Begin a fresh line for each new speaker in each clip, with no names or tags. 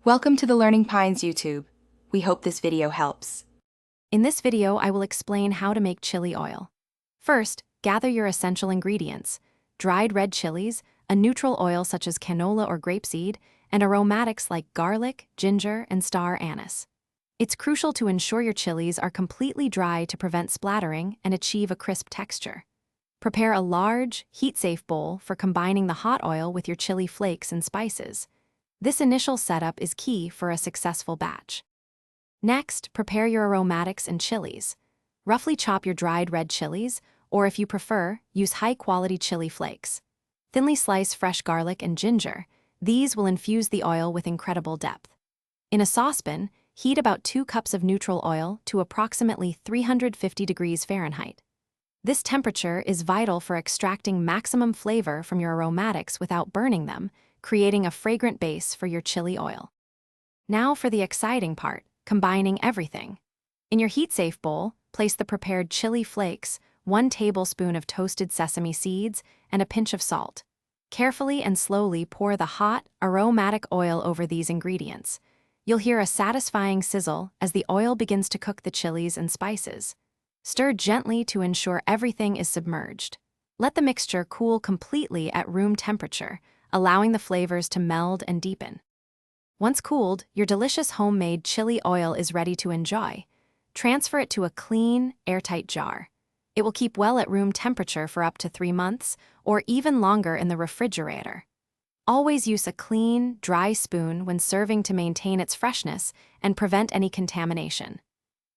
Welcome to the Learning Pines YouTube. We hope this video helps.
In this video, I will explain how to make chili oil. First, gather your essential ingredients: dried red chilies, a neutral oil such as canola or grapeseed, and aromatics like garlic, ginger, and star anise. It's crucial to ensure your chilies are completely dry to prevent splattering and achieve a crisp texture. Prepare a large, heat-safe bowl for combining the hot oil with your chili flakes and spices. This initial setup is key for a successful batch. Next, prepare your aromatics and chilies. Roughly chop your dried red chilies, or if you prefer, use high-quality chili flakes. Thinly slice fresh garlic and ginger. These will infuse the oil with incredible depth. In a saucepan, heat about 2 cups of neutral oil to approximately 350 degrees Fahrenheit. This temperature is vital for extracting maximum flavor from your aromatics without burning them, creating a fragrant base for your chili oil. Now for the exciting part, combining everything. In your heat-safe bowl, place the prepared chili flakes, 1 tablespoon of toasted sesame seeds, and a pinch of salt. Carefully and slowly pour the hot, aromatic oil over these ingredients. You'll hear a satisfying sizzle as the oil begins to cook the chilies and spices. Stir gently to ensure everything is submerged. Let the mixture cool completely at room temperature, allowing the flavors to meld and deepen. Once cooled, your delicious homemade chili oil is ready to enjoy. Transfer it to a clean, airtight jar. It will keep well at room temperature for up to 3 months, or even longer in the refrigerator. Always use a clean, dry spoon when serving to maintain its freshness and prevent any contamination.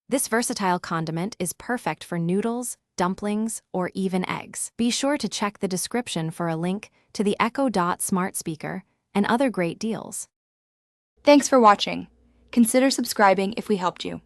This versatile condiment is perfect for noodles, dumplings, or even eggs. Be sure to check the description for a link to the Echo Dot smart speaker and other great deals.
Thanks for watching. Consider subscribing if we helped you.